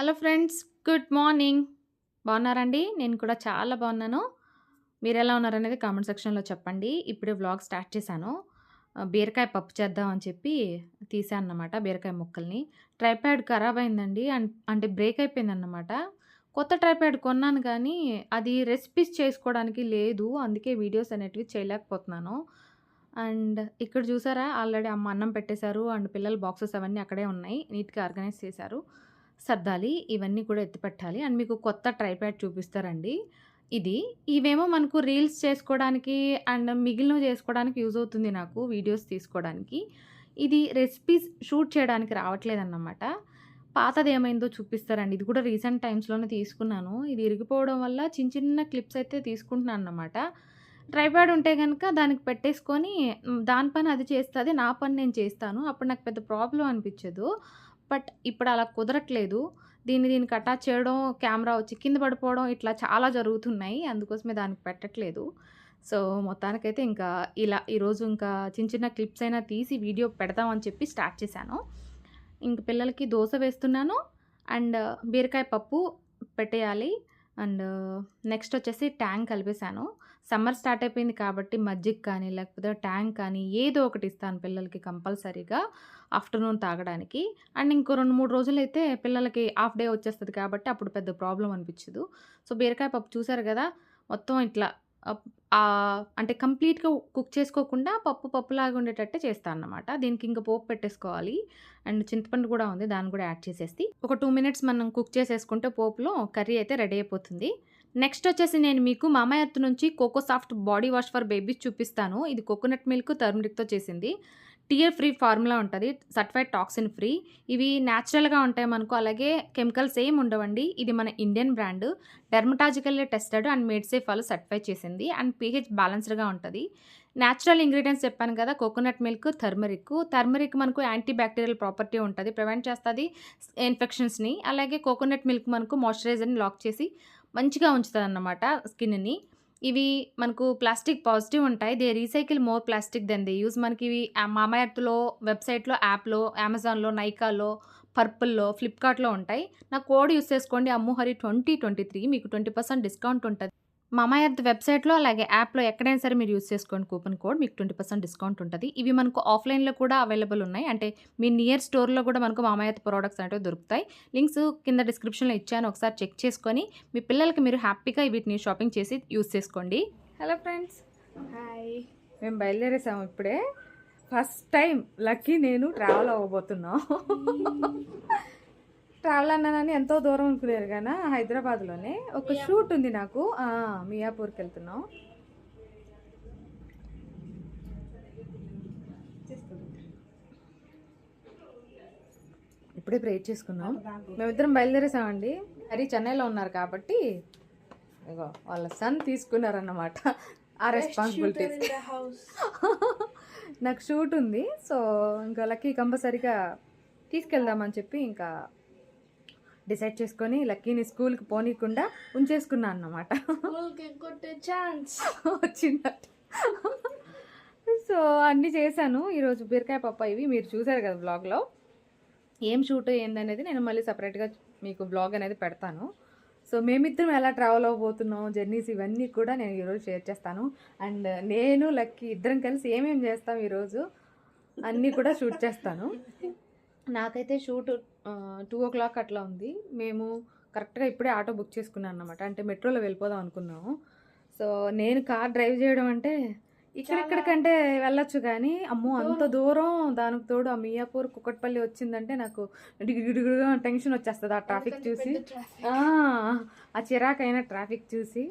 Hello friends, good morning. బాగున్నారండి? నేను కూడా చాలా బాగున్నాను. మీరెలా ఉన్నారనేది కామెంట్ సెక్షన్‌లో చెప్పండి. ఇప్పుడే వ్లాగ్ స్టార్ట్ చేశాను. బీరకాయ పప్పు చేద్దాం అని చెప్పి తీశానన్నమాట బీరకాయ ముక్కల్ని. ట్రైపాడ్ ఖరాబ్ అయిందండి. అంటే బ్రేక్ అయిపోయిందన్నమాట. కొత్త ట్రైపాడ్ కొన్నాను కానీ అది రెసిపీస్ చేసుకోవడానికి లేదు. అందుకే వీడియోస్ అనేటివి చేయలేకపోతున్నాను. అండ్ ఇక్కడ చూసారా, ఆల్రెడీ అమ్మ అన్నం పెట్టేశారు. అండ్ పిల్లల బాక్సెస్ అవన్నీ అక్కడే ఉన్నాయి. నీట్‌గా ఆర్గనైజ్ చేశారు. సర్దాలి. ఇవన్నీ కూడా ఎత్తిపెట్టాలి. అండ్ మీకు కొత్త ట్రైపాడ్ చూపిస్తారండి. ఇది. ఇవేమో మనకు రీల్స్ చేసుకోవడానికి అండ్ మిగిలినవి చేసుకోవడానికి యూజ్ అవుతుంది నాకు వీడియోస్ తీసుకోవడానికి. ఇది రెసిపీస్ షూట్ చేయడానికి రావట్లేదన్నమాట. పాతదేమైందో చూపిస్తారండి. ఇది కూడా రీసెంట్ టైమ్స్‌లోనే తీసుకున్నాను. ఇది ఇరిగిపోవడం వల్ల చిన్న చిన్న క్లిప్స్ అయితే తీసుకుంటున్నానన్నమాట. ట్రైపాడ్ ఉంటే గనక దానికి పెట్టేసుకొని దాని పని అది చేస్తది. నా పని నేను చేస్తాను. అప్పుడు నాకు పెద్ద ప్రాబ్లమ్ అనిపించదు. బట్ ఇప్పుడు అలా కుదరట్లేదు. దీనికి అటాచ్ చేయడం, కెమెరా వచ్చి కింద పడిపోవడం ఇట్లా చాలా జరుగుతున్నాయి. అందుకోసమే దానికి పెట్టట్లేదు. సో, మొత్తానికైతే ఇంకా ఇలా ఈరోజు ఇంకా చిన్న చిన్న క్లిప్స్ అయినా తీసి వీడియో పెడదాం అని చెప్పి స్టార్ట్ చేశాను. ఇంక పిల్లలకి దోస వేస్తున్నాను. అండ్ బీరకాయ పప్పు పెట్టేయాలి. అండ్ నెక్స్ట్ వచ్చేసి ట్యాంక్ కలిపేశాను. సమ్మర్ స్టార్ట్ అయిపోయింది కాబట్టి మజ్జిగ కానీ, లేకపోతే ట్యాంక్ కానీ ఏదో ఒకటి ఇస్తాను పిల్లలకి కంపల్సరీగా ఆఫ్టర్‌నూన్ తాగడానికి. అండ్ ఇంకో 2, 3 రోజులైతే పిల్లలకి హాఫ్ డే వచ్చేస్తది కాబట్టి అప్పుడు పెద్ద ప్రాబ్లమ్ అనిపించదు. సో, బీరకాయ పప్పు చూసారు గదా! మొత్తం ఇట్లా అప్ అంటే కంప్లీట్‌గా కుక్ చేసుకోకుండా పప్పులాగా ఉండేటట్టే చేస్తానన్నమాట. దీనికి ఇంక పోపు పెట్టేసుకోవాలి. అండ్ చింతపండు కూడా ఉంది. దాన్ని కూడా యాడ్ చేసేసి ఒక 2 మినిట్స్ మనం కుక్ చేసేసుకుంటే పోపులో కర్రీ అయితే రెడీ అయిపోతుంది. నెక్స్ట్ వచ్చేసి నేను మీకు మామాఎర్త్ నుంచి coco soft body wash for babies చూపిస్తాను. ఇది కోకోనట్ మిల్క్, టర్మరిక్‌తో చేసింది. టియర్ ఫ్రీ ఫార్ములా ఉంటది. Certified toxin free. ఇవి నేచురల్‌గా ఉంటాయి మనకు. అలాగే కెమికల్స్ ఏమి ఉండవండి. ఇది మన Indian brand. Dermatologically tested and made safe వాళ్ళు సర్టిఫై చేసింది. అండ్ పీహెచ్ బ్యాలెన్స్డ్‌గా ఉంటది. నేచురల్ ఇంగ్రీడియెంట్స్ చెప్పాను కదా! Coconut milk, turmeric. టర్మరిక్ మనకు యాంటీ బ్యాక్టీరియల్ ప్రాపర్టీ ఉంటది. ప్రివెంట్ చేస్తది ఇన్ఫెక్షన్స్‌ని. అలాగే కోకోనట్ మిల్క్ మనకు మాయిశ్చరైజర్‌ని లాక్ చేసి మంచిగా ఉంచుతదన్నమాట స్కిన్‌ని. ఇవి మనకు ప్లాస్టిక్ పాజిటివ్ ఉంటాయి. They recycle more plastic then they use. మనకివి మామాఎర్త్‌లో, వెబ్‌సైట్‌లో, యాప్‌లో, అమెజాన్‌లో, నైకాలో, పర్పుల్‌లో, ఫ్లిప్‌కార్ట్‌లో ఉంటాయి. నా కోడ్ యూజ్ చేసుకోండి అమ్ముహరి2023 మీకు 20% డిస్కౌంట్ ఉంటది. మామాఎర్త్ వెబ్‌సైట్‌లో అలాగే యాప్‌లో ఎక్కడైనా సరే మీరు యూజ్ చేసుకోండి కూపన్ కోడ్. మీకు 20% డిస్కౌంట్ ఉంటది. ఇవి మనకు ఆఫ్‌లైన్‌లో కూడా అవైలబుల్ ఉన్నాయి. అంటే మీ నియర్ స్టోర్‌లో కూడా మనకు మామాఎర్త్ ప్రొడక్ట్స్ అనేటివి దొరుకుతాయి. లింక్స్ కింద డిస్క్రిప్షన్‌లో ఇచ్చాను. ఒకసారి చెక్ చేసుకొని మీ పిల్లలకి మీరు హ్యాపీగా వీటిని షాపింగ్ చేసి యూజ్ చేసుకోండి. Hello friends. హాయ్. మేము బయలుదేరేసాము ఇప్పుడే. ఫస్ట్ టైం లక్కీ నేను ట్రావెల్ అవ్వబోతున్నాం. ట్రావెల్ అన్నానని ఎంతో దూరం అనుకునేరు కానీ హైదరాబాద్లోనే ఒక షూట్ ఉంది నాకు. మియాపూర్కి వెళ్తున్నాం. ఇప్పుడే ప్రేర్ చేసుకున్నాం. మేమిద్దరం బయలుదేరేసామండి. హరి చెన్నైలో ఉన్నారు కాబట్టి ఇగో వాళ్ళ సన్ తీసుకున్నారన్నమాట ఆ రెస్పాన్సిబిలిటీస్. నాకు షూట్ ఉంది. సో ఇంకా లక్కీ కంపల్సరీగా తీసుకెళ్దామని చెప్పి ఇంకా డిసైడ్ చేసుకొని లక్కీని స్కూల్కి పోనీయకుండా ఉంచేసుకున్నా అన్నమాట. వచ్చిందట. సో అన్నీ చేశాను. ఈరోజు బీరకాయ పప్పు ఇవి మీరు చూసారు కదా బ్లాగ్లో. ఏం షూట్ ఏందనేది నేను మళ్ళీ సపరేట్గా మీకు బ్లాగ్ అనేది పెడతాను. సో మేమిద్దరం ఎలా ట్రావెల్ అవ్వబోతున్నాం, జర్నీస్ ఇవన్నీ కూడా నేను ఈరోజు షేర్ చేస్తాను. అండ్ నేను లక్కీ ఇద్దరం కలిసి ఏమేమి చేస్తాం ఈరోజు అన్నీ కూడా షూట్ చేస్తాను. నాకైతే షూట్ 2:00 అట్లా ఉంది. మేము కరెక్ట్గా ఇప్పుడే ఆటో బుక్ చేసుకున్నాను అన్నమాట. అంటే మెట్రోలో వెళ్ళిపోదాం అనుకున్నాము. సో నేను కార్ డ్రైవ్ చేయడం అంటే ఇక్కడిక్కడికంటే వెళ్ళొచ్చు కానీ అమ్మో అంత దూరం, దానికి తోడు ఆ మియాపూర్, కుకట్పల్లి వచ్చిందంటే నాకు డిగుడుగా టెన్షన్ వచ్చేస్తుంది ఆ ట్రాఫిక్ చూసి. ఆ చిరాకైన ట్రాఫిక్ చూసి.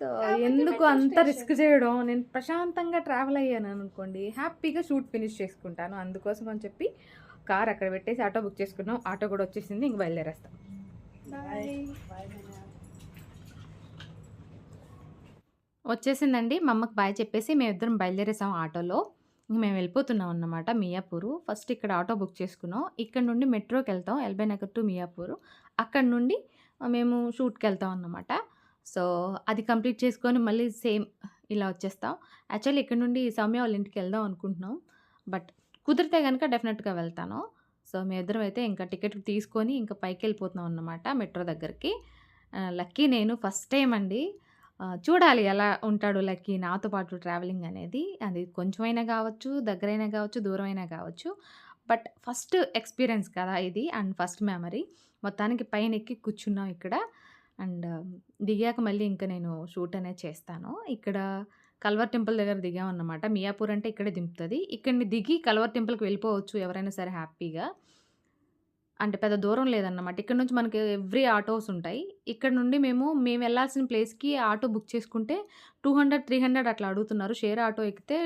సో ఎందుకు అంత రిస్క్ చేయడం, నేను ప్రశాంతంగా ట్రావెల్ అయ్యాను అనుకోండి హ్యాపీగా షూట్ ఫినిష్ చేసుకుంటాను. అందుకోసం అని చెప్పి కార్ అక్కడ పెట్టేసి ఆటో బుక్ చేసుకున్నాం. ఆటో కూడా వచ్చేసింది. ఇంక బయలుదేరేస్తాం. వచ్చేసిందండి. మా అమ్మకి బాయ్ చెప్పేసి మేమిద్దరం బయలుదేరేసాం ఆటోలో. మేము వెళ్ళిపోతున్నాం అన్నమాట మియాపూరు. ఫస్ట్ ఇక్కడ ఆటో బుక్ చేసుకున్నాం. ఇక్కడ నుండి మెట్రోకి వెళ్తాం ఎల్బీ నగర్ టు మియాపూరు. అక్కడ నుండి మేము షూట్కి వెళ్తాం అన్నమాట. సో అది కంప్లీట్ చేసుకొని మళ్ళీ సేమ్ ఇలా వచ్చేస్తాం. యాక్చువల్లీ ఇక్కడ నుండి సౌమ్య వాళ్ళ ఇంటికి వెళ్దాం అనుకుంటున్నాం. బట్ కుదిరితే కనుక డెఫినెట్గా వెళ్తాను. సో మేమిద్దరం అయితే ఇంకా టికెట్ తీసుకొని ఇంకా పైకి వెళ్ళిపోతున్నాం అన్నమాట మెట్రో దగ్గరికి. లక్కీ నేను ఫస్ట్ టైం అండి. చూడాలి ఎలా ఉంటాడు లక్కీ నాతో పాటు ట్రావెలింగ్ అనేది. అది కొంచెమైనా కావచ్చు, దగ్గరైనా కావచ్చు, దూరమైనా కావచ్చు. బట్ ఫస్ట్ ఎక్స్పీరియన్స్ కదా ఇది అండ్ ఫస్ట్ మెమరీ. మొత్తానికి పైన ఎక్కి కూర్చున్నాం ఇక్కడ. అండ్ దిగాక మళ్ళీ ఇంకా నేను షూట్ అనేది చేస్తాను. ఇక్కడ కల్వర్ టెంపుల్ దగ్గర దిగామన్నమాట. మియాపూర్ అంటే ఇక్కడే దింపుతది. ఇక్కడిని దిగి కల్వర్ టెంపుల్‌కి వెళ్ళిపోవచ్చు ఎవరైనా సరే హ్యాపీగా. అంటే పెద్ద దూరం లేదన్నమాట. ఇక్కడ నుంచి మనకి ఎవ్రీ ఆటోస్ ఉంటాయి. ఇక్కడ నుండి మేము వెళ్ళాల్సిన ప్లేస్‌కి ఆటో బుక్ చేసుకుంటే 200, 300 అట్లా అడుగుతున్నారు. షేర్ ఆటో ఎక్కితే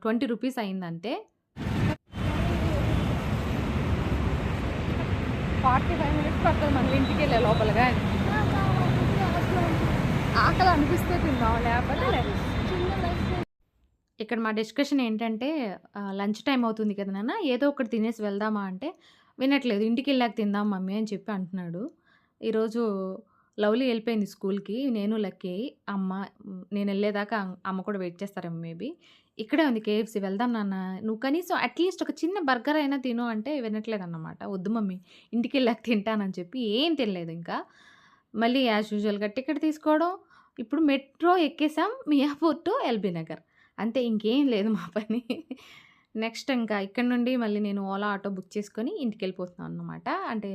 20 రూపీస్ అయిందంతే. 45 మినిట్స్ పడుతుంది మనం ఇంటికెళ్ళే లోపలగా. ఆకలి అనిపిస్తే తిందాం లేకపోతే లేదు. ఇక్కడ మా డిస్కషన్ ఏంటంటే లంచ్ టైమ్ అవుతుంది కదా నాన్న ఏదో ఒకటి తినేసి వెళ్దామా అంటే వినట్లేదు. ఇంటికెళ్ళాక తిందాం మమ్మీ అని చెప్పి అంటున్నాడు. ఈరోజు లవ్లీ వెళ్ళిపోయింది స్కూల్‌కి. నేను లక్కీ, అమ్మ నేను వెళ్ళేదాకా అమ్మ కూడా వెయిట్ చేస్తారేమో మేబీ. ఇక్కడే ఉంది కేఎఫ్‌సీ వెళ్దాం నాన్న. నువ్వు కనీసం అట్‌లీస్ట్ ఒక చిన్న బర్గర్ అయినా తిను అంటే వినట్లేదన్నమాట. వద్దు మమ్మీ ఇంటికెళ్ళాక తింటానని చెప్పి ఏం తినలేదు ఇంకా. మళ్ళీ యాజ్ యూజువల్‌గా టికెట్ తీసుకోవడం. ఇప్పుడు మెట్రో ఎక్కేసాం మియాపూర్ టు ఎల్బీ నగర్. అంతే ఇంకేం లేదు మా పని. నెక్స్ట్ ఇంకా ఇక్కడ నుండి మళ్ళీ నేను ఓలా ఆటో బుక్ చేసుకొని ఇంటికెళ్ళిపోతున్నాను అన్నమాట. అంటే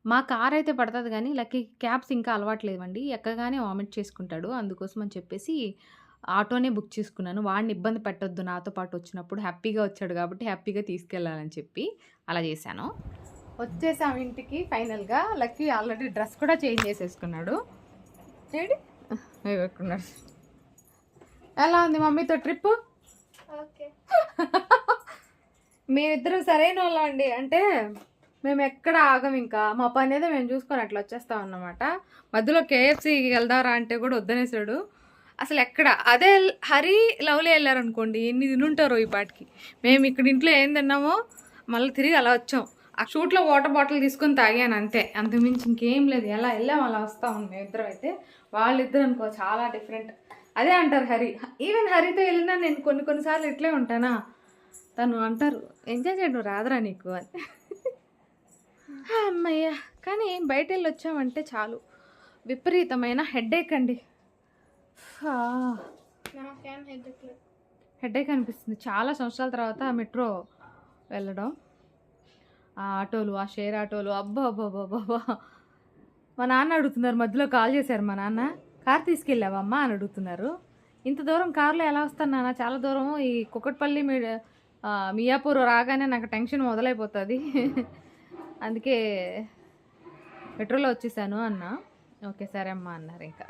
మా కార్ అయితే పడతది గానీ లక్కీ క్యాబ్స్ ఇంకా అలవాటు లేవండి. ఎక్కగానే వామిట్ చేసుకుంటాడు. అందుకోసం అని చెప్పేసి ఆటోనే బుక్ చేసుకున్నాను. వాడిని ఇబ్బంది పెట్టొద్దు నాతో పాటు వచ్చినప్పుడు. హ్యాపీగా వచ్చాడు కాబట్టి హ్యాపీగా తీసుకెళ్ళాలని చెప్పి అలా చేశాను. వచ్చేసాం ఇంటికి ఫైనల్‌గా. లక్కీ ఆల్రెడీ డ్రెస్ కూడా చేంజ్ చేసేసుకున్నాడు. ఏడి ఎక్కడున్నాడు? ఎలా ఉంది మమ్మీతో ట్రిప్? ఓకే. మేమిద్దరం సరైనోళ్ళం అండి. అంటే మేము ఎక్కడ ఆగం ఇంకా. మా పని ఏదో మేము చూసుకొని అట్లా వచ్చేస్తాం అన్నమాట. మధ్యలో కేఎఫ్‌సీకి వెళ్దారా అంటే కూడా వద్దనేసాడు. అసలు ఎక్కడ అదే హరి లవ్లీ వెళ్ళారనుకోండి ఎన్ని తినుంటారో ఈ పాటికి. మేము ఇక్కడ ఇంట్లో ఏం తిన్నామో మళ్ళీ తిరిగి అలా వచ్చాం. ఆ షూట్లో వాటర్ బాటిల్ తీసుకొని తాగాను అంతే. అంతకుమించి ఇంకేం లేదు. ఎలా వెళ్ళాం అలా వస్తాం మేమిద్దరం అయితే. వాళ్ళిద్దరు అనుకో చాలా డిఫరెంట్. అదే అంటారు హరి. ఈవెన్ హరితో వెళ్ళినా నేను కొన్నిసార్లు ఇట్లే ఉంటానా. తను అంటారు ఎంజాయ్ చేయడం రాదురా నీకు అని. అమ్మయ్య కానీ బయట వెళ్ళి వచ్చామంటే చాలు విపరీతమైన హెడేక్ అండి. హెడేక్ అనిపిస్తుంది. చాలా సంవత్సరాల తర్వాత మెట్రో వెళ్ళడం. ఆ ఆటోలు, ఆ షేర్ ఆటోలు, అబ్బా అబ్బా అబ్బా. మా నాన్న అడుగుతున్నారు, మధ్యలో కాల్ చేశారు మా నాన్న. కార్ తీసుకెళ్ళావమ్మా అని అడుగుతున్నారు. ఇంత దూరం కార్లో ఎలా వస్తాను నాన్న? చాలా దూరం. ఈ కుకట్పల్లి మియాపూర్ రాగానే నాకు టెన్షన్ మొదలైపోతుంది. అందుకే మెట్రోలో వచ్చేసాను అన్న. ఓకే సరే అమ్మా అన్నారు. ఇంకా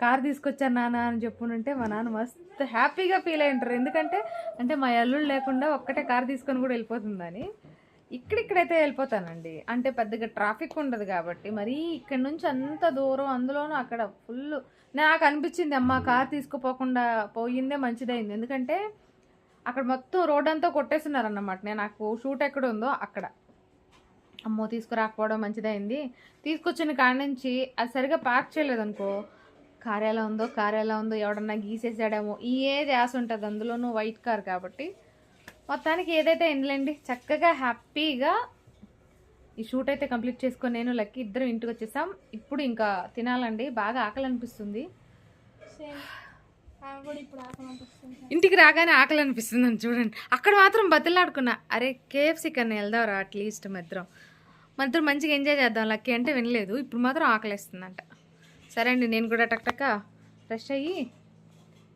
కార్ తీసుకొచ్చాను నాన్న అని చెప్పుంటే మా నాన్న మస్తు హ్యాపీగా ఫీల్ అయి ఉంటారు. ఎందుకంటే అంటే మా అల్లుళ్ళు లేకుండా ఒక్కటే కార్ తీసుకొని కూడా వెళ్ళిపోతుందని. ఇక్కడైతే వెళ్ళిపోతానండి. అంటే పెద్దగా ట్రాఫిక్ ఉండదు కాబట్టి. మరి ఇక్కడ నుంచి అంత దూరం, అందులోనూ అక్కడ ఫుల్ నాకు అనిపించింది అమ్మ కార్ తీసుకుపోకుండా పోయిందే మంచిదైంది. ఎందుకంటే అక్కడ మొత్తం రోడ్ అంతా కొట్టేస్తున్నారన్నమాట. నాకు షూట్ ఎక్కడ ఉందో అక్కడ. అమ్మో తీసుకురాకపోవడం మంచిదైంది. తీసుకొచ్చిన కాడి నుంచి అది సరిగా ప్యాక్ చేయలేదనుకో కార్ ఎలా ఉందో ఎవడన్నా గీసేసాడేమో ఈ ఏది ఆశ ఉంటుంది. అందులోనూ వైట్ కార్ కాబట్టి మొత్తానికి ఏదైతే ఎండలేండి చక్కగా హ్యాపీగా ఈ షూట్ అయితే కంప్లీట్ చేసుకొని నేను లక్కీ ఇద్దరం ఇంటికి వచ్చేసాం. ఇప్పుడు ఇంకా తినాలండి. బాగా ఆకలి అనిపిస్తుంది. ఇంటికి రాగానే ఆకలి అనిపిస్తుంది అని చూడండి. అక్కడ మాత్రం బతిలాడుకున్నా, అరే కేఎఫ్సీ కన్నా వెళ్దాంరా అట్లీస్ట్ మధ్యలో మంచిగా ఎంజాయ్ చేద్దాం లక్కీ అంటే వినలేదు. ఇప్పుడు మాత్రం ఆకలిస్తుందంట. సరే అండి నేను కూడా టక్ ఫ్రెష్ అయ్యి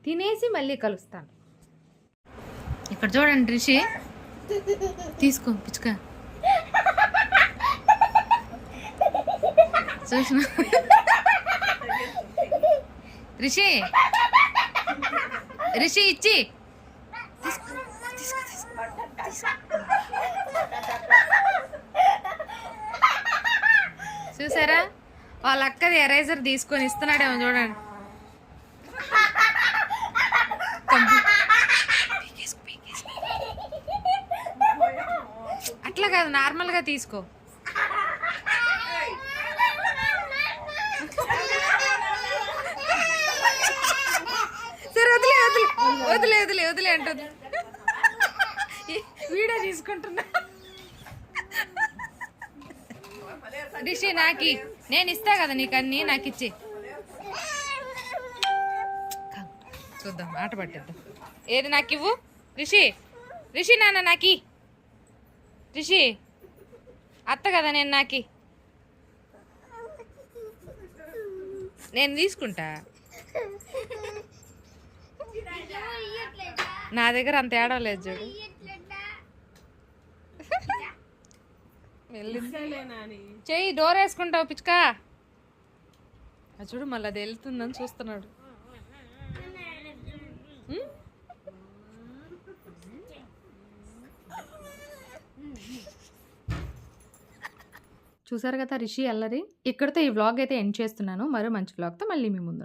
తినేసి మళ్ళీ కలుస్తాను. ఇక్కడ చూడండి రిషి తీసుకో పిచ్చుక చూసిన రిషి ఇచ్చి చూసారా వాళ్ళ అక్కది ఎరేజర్ తీసుకొని ఇస్తున్నాడేమో చూడండి. అట్లా కాదు నార్మల్గా తీసుకో. సరే వదిలే అంటుంది. వీడియో తీసుకుంటున్నా. రిషి నాకి నేను ఇస్తా కదా నీకు అన్ని, నాకు ఇచ్చి చూద్దాం, ఆట పట్టిద్దాం. ఏది నాకు ఇవ్వు రిషి. రిషి నాన్న నాకి. రిషి అత్త కదా నేను, నాకి నేను తీసుకుంటా. నా దగ్గర అంత ఏడవ లేదు చూడు. చెయ్యి డోర్ వేసుకుంటావు పిచ్చుకా. చూడు మళ్ళీ అది వెళ్తుందని చూస్తున్నాడు. చూసారు కదా రిషి అల్లరి. ఇక్కడితో ఈ వ్లాగ్ అయితే ఎండ్ చేస్తున్నాను. మరో మంచి వ్లాగ్తో మళ్ళీ మీ ముందు